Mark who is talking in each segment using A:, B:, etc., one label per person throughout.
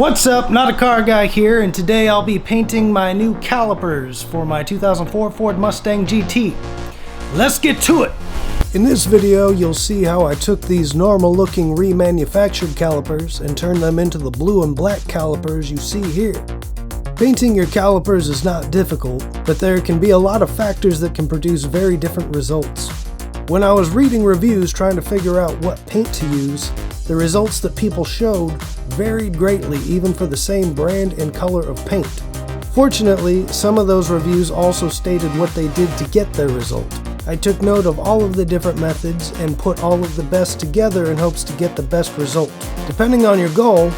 A: What's up, Not a Car Guy here, and today I'll be painting my new calipers for my 2004 Ford Mustang GT. Let's get to it! In this video, you'll see how I took these normal looking remanufactured calipers and turned them into the blue and black calipers you see here. Painting your calipers is not difficult, but there can be a lot of factors that can produce very different results. When I was reading reviews trying to figure out what paint to use, the results that people showed varied greatly even for the same brand and color of paint. Fortunately, some of those reviews also stated what they did to get their result. I took note of all of the different methods and put all of the best together in hopes to get the best result. Depending on your goal,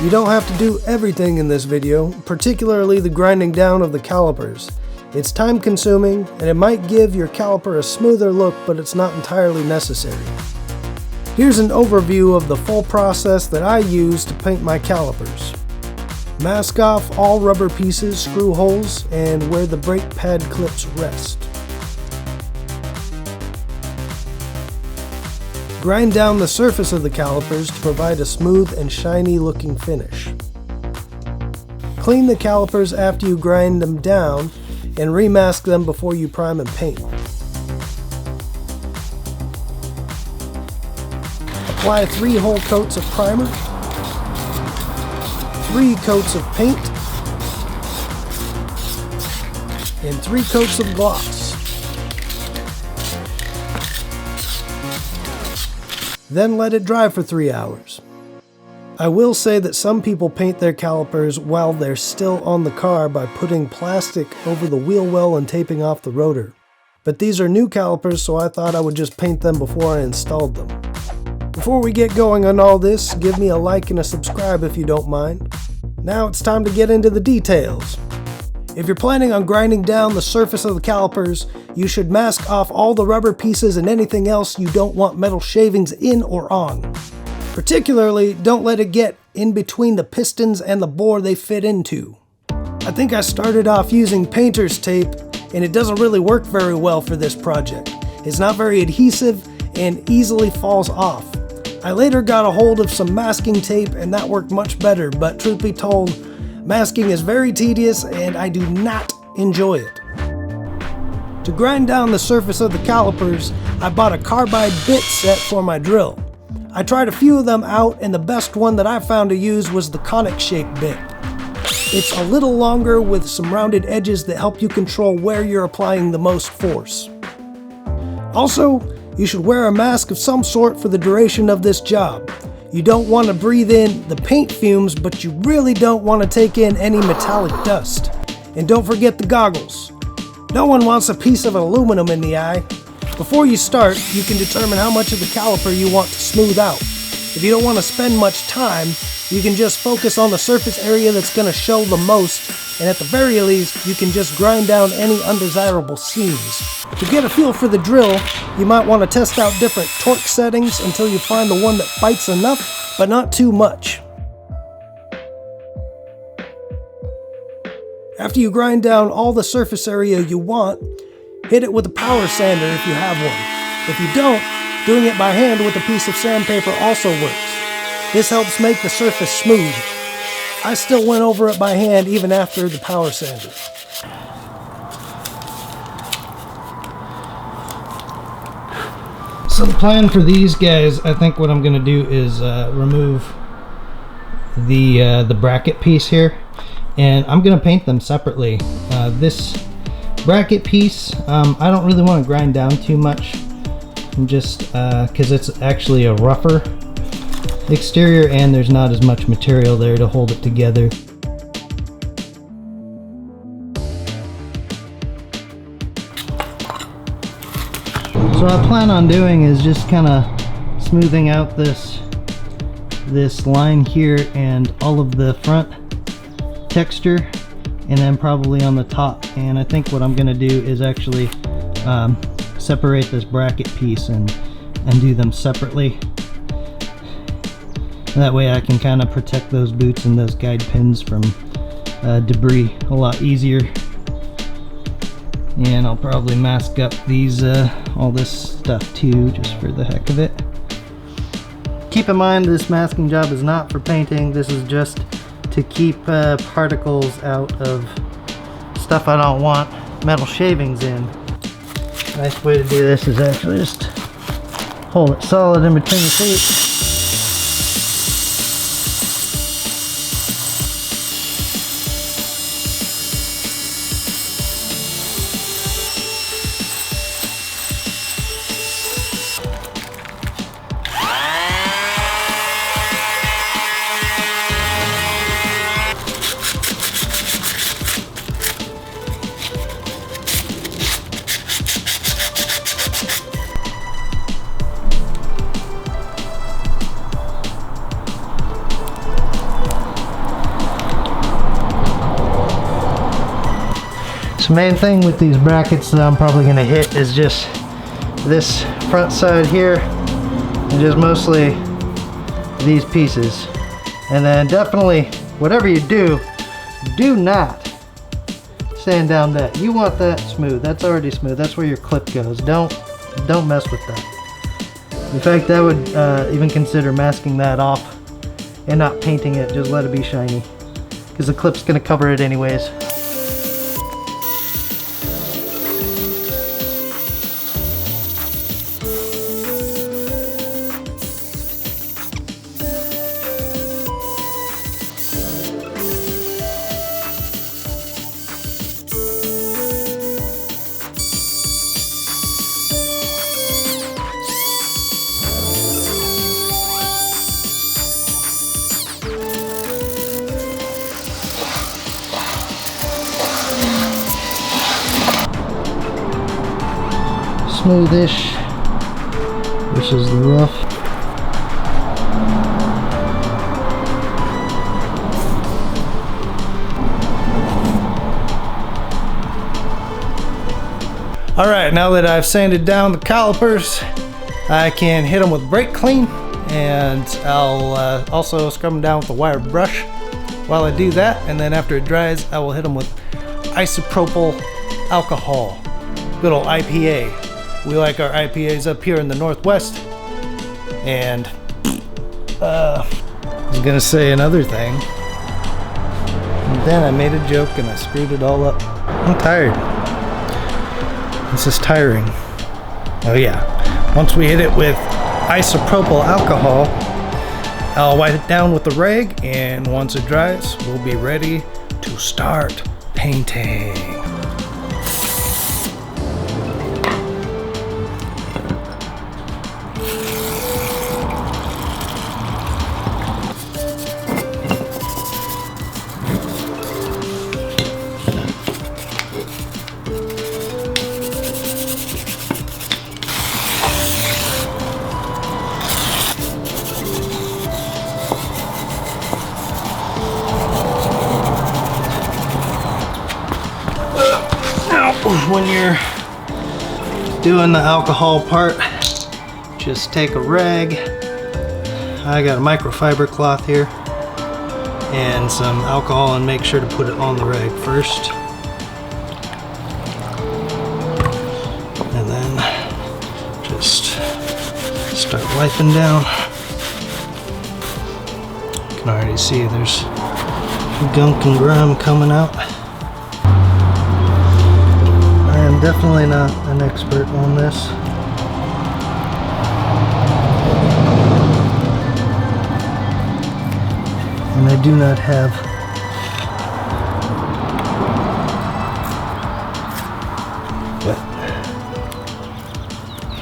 A: you don't have to do everything in this video, particularly the grinding down of the calipers. It's time consuming and it might give your caliper a smoother look, but it's not entirely necessary. Here's an overview of the full process that I use to paint my calipers. Mask off all rubber pieces, screw holes, and where the brake pad clips rest. Grind down the surface of the calipers to provide a smooth and shiny looking finish. Clean the calipers after you grind them down and remask them before you prime and paint. Apply 3 whole coats of primer, 3 coats of paint, and 3 coats of gloss. Then let it dry for 3 hours. I will say that some people paint their calipers while they're still on the car by putting plastic over the wheel well and taping off the rotor. But these are new calipers, so I thought I would just paint them before I installed them. Before we get going on all this, give me a like and a subscribe if you don't mind. Now it's time to get into the details. If you're planning on grinding down the surface of the calipers, you should mask off all the rubber pieces and anything else you don't want metal shavings in or on. Particularly, don't let it get in between the pistons and the bore they fit into. I think I started off using painter's tape, and it doesn't really work very well for this project. It's not very adhesive and easily falls off. I later got a hold of some masking tape and that worked much better, but truth be told, masking is very tedious and I do not enjoy it. To grind down the surface of the calipers, I bought a Carbide Bits set for my drill. I tried a few of them out and the best one that I found to use was the conic shaped bit. It's a little longer with some rounded edges that help you control where you're applying the most force. Also, you should wear a mask of some sort for the duration of this job. You don't want to breathe in the paint fumes, but you really don't want to take in any metallic dust. And don't forget the goggles. No one wants a piece of aluminum in the eye. Before you start, you can determine how much of the caliper you want to smooth out. If you don't want to spend much time, you can just focus on the surface area that's going to show the most, and at the very least, you can just grind down any undesirable seams. To get a feel for the drill, you might want to test out different torque settings until you find the one that bites enough, but not too much. After you grind down all the surface area you want, hit it with a power sander if you have one. If you don't, doing it by hand with a piece of sandpaper also works. This helps make the surface smooth. I still went over it by hand even after the power sander. So the plan for these guys, I think what I'm going to do is remove the bracket piece here, and I'm going to paint them separately. This bracket piece, I don't really want to grind down too much, just because it's actually a rougher exterior and there's not as much material there to hold it together. So what I plan on doing is just kind of smoothing out this line here and all of the front texture, and then probably on the top. And I think what I'm going to do is actually separate this bracket piece and do them separately. That way I can kind of protect those boots and those guide pins from debris a lot easier. And I'll probably mask up these all this stuff too, just for the heck of it. Keep in mind, this masking job is not for painting. This is just
B: to keep particles out of stuff I don't want metal shavings in. Nice way to do this is actually just hold it solid in between the feet. The main thing with these brackets that I'm probably going to hit is just this front side here and just mostly these pieces. And then definitely, whatever you do, do not sand down that. You want that smooth. That's already smooth. That's where your clip goes. Don't mess with that. In fact, I would even consider masking that off and not painting it. Just let it be shiny, because the clip's going to cover it anyways. Smoothish versus the rough. Alright, now that I've sanded down the calipers, I can hit them with brake clean, and I'll also scrub them down with a wire brush while I do that. And then after it dries, I will hit them with isopropyl alcohol, good old IPA. We like our IPAs up here in the Northwest. And I was gonna say another thing, and then I made a joke and I screwed it all up. I'm tired. This is tiring. Oh yeah, once we hit it with isopropyl alcohol, I'll wipe it down with the rag, and once it dries, we'll be ready to start painting. When you're doing the alcohol part, just take a rag. I got a microfiber cloth here and some alcohol, and make sure to put it on the rag first, and then just start wiping down. You can already see there's gunk and grime coming out. I'm definitely not an expert on this. And I do not have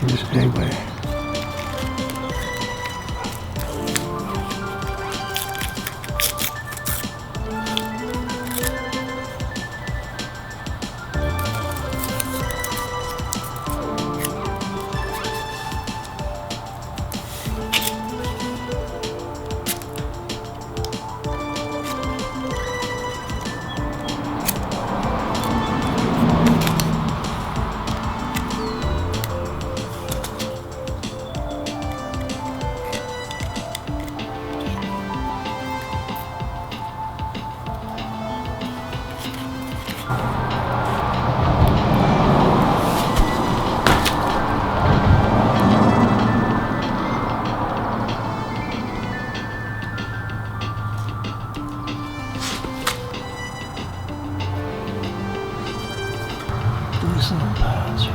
B: here's anyway. nice little pads here.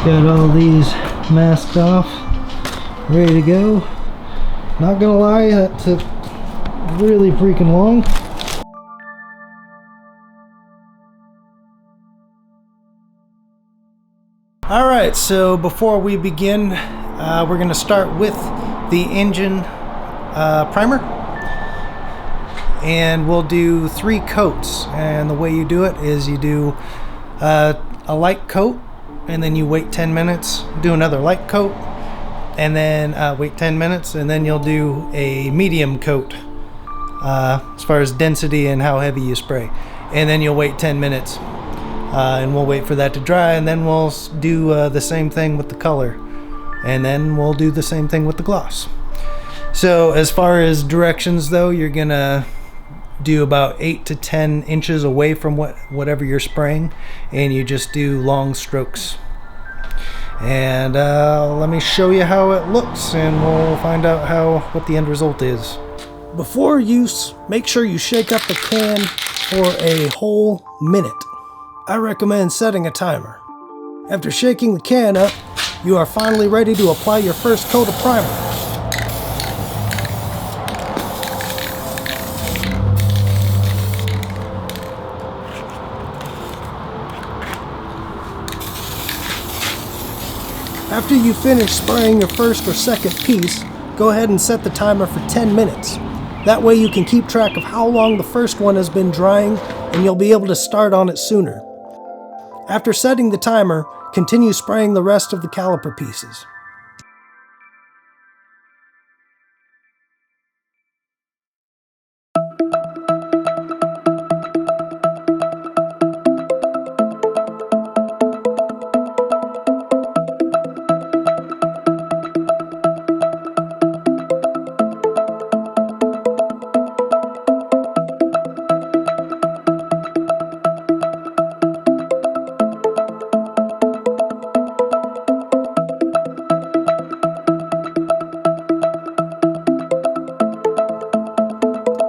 B: Got all these masked off, ready to go. Not gonna lie, that took really freaking long. Alright, so before we begin, we're going to start with the engine primer. And we'll do 3 coats. And the way you do it is you do a light coat, and then you wait 10 minutes, do another light coat, and then wait 10 minutes, and then you'll do a medium coat as far as density and how heavy you spray. And then you'll wait 10 minutes. And we'll wait for that to dry, and then we'll do the same thing with the color, and then we'll do the same thing with the gloss. So as far as directions though, you're gonna do about 8 to 10 inches away from whatever you're spraying, and you just do long strokes. And let me show you how it looks, and we'll find out what the end result is.
A: Before use, make sure you shake up the can for a whole minute. I recommend setting a timer. After shaking the can up, you are finally ready to apply your first coat of primer. After you finish spraying your first or second piece, go ahead and set the timer for 10 minutes. That way you can keep track of how long the first one has been drying, and you'll be able to start on it sooner. After setting the timer, continue spraying the rest of the caliper pieces.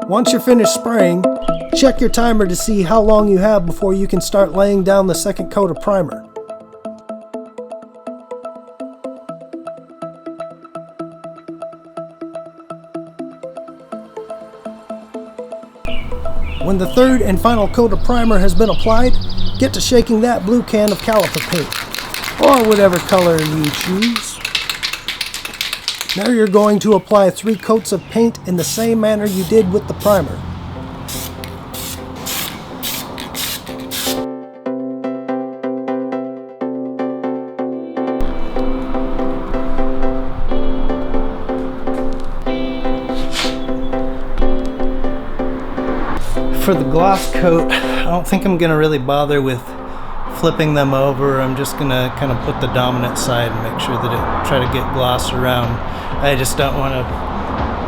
A: Once you're finished spraying, check your timer to see how long you have before you can start laying down the second coat of primer. When the third and final coat of primer has been applied, get to shaking that blue can of caliper paint, or whatever color you choose. Now you're going to apply 3 coats of paint in the same manner you did with the primer.
B: For the gloss coat, I don't think I'm gonna really bother with flipping them over. I'm just gonna kind of put the dominant side and make sure that it try to get gloss around. I just don't want to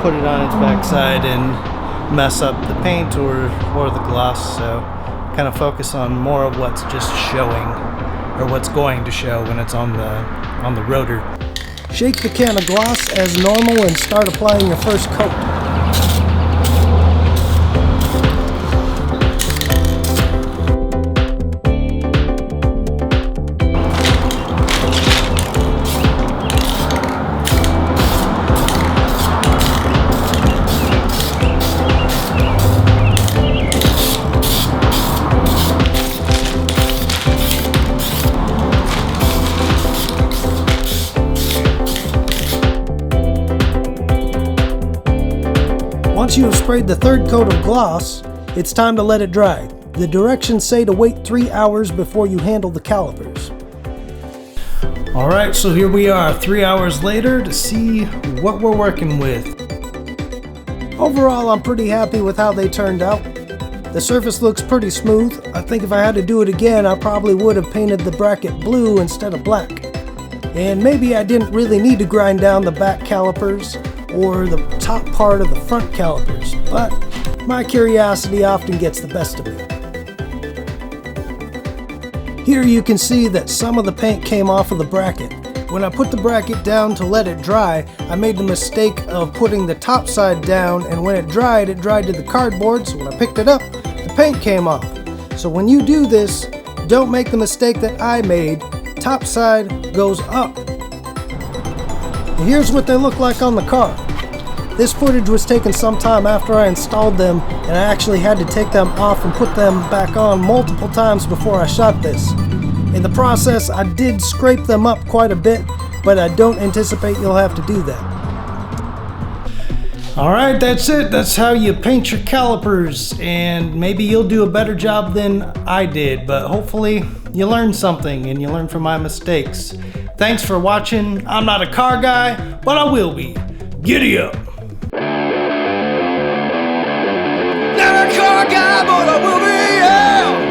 B: put it on its back side and mess up the paint or the gloss, so kind of focus on more of what's just showing, or what's going to show when it's on the rotor.
A: Shake the can of gloss as normal and start applying your first coat. Once you have sprayed the third coat of gloss, it's time to let it dry. The directions say to wait 3 hours before you handle the calipers.
B: Alright, so here we are 3 hours later to see what we're working with.
A: Overall, I'm pretty happy with how they turned out. The surface looks pretty smooth. I think if I had to do it again, I probably would have painted the bracket blue instead of black. And maybe I didn't really need to grind down the back calipers or the top part of the front calipers, but my curiosity often gets the best of me. Here you can see that some of the paint came off of the bracket, When I put the bracket down to let it dry, I made the mistake of putting the top side down, and when it dried to the cardboard, so when I picked it up, the paint came off. So when you do this, don't make the mistake that I made. Top side goes up. And here's what they look like on the car. This footage was taken sometime after I installed them, and I actually had to take them off and put them back on multiple times before I shot this. In the process, I did scrape them up quite a bit, but I don't anticipate you'll have to do that.
B: Alright, that's it. That's how you paint your calipers, and maybe you'll do a better job than I did, but hopefully you learn something and you learn from my mistakes. Thanks for watching. I'm not a car guy, but I will be. Giddy up!
C: Not a car guy, but I will be, yeah!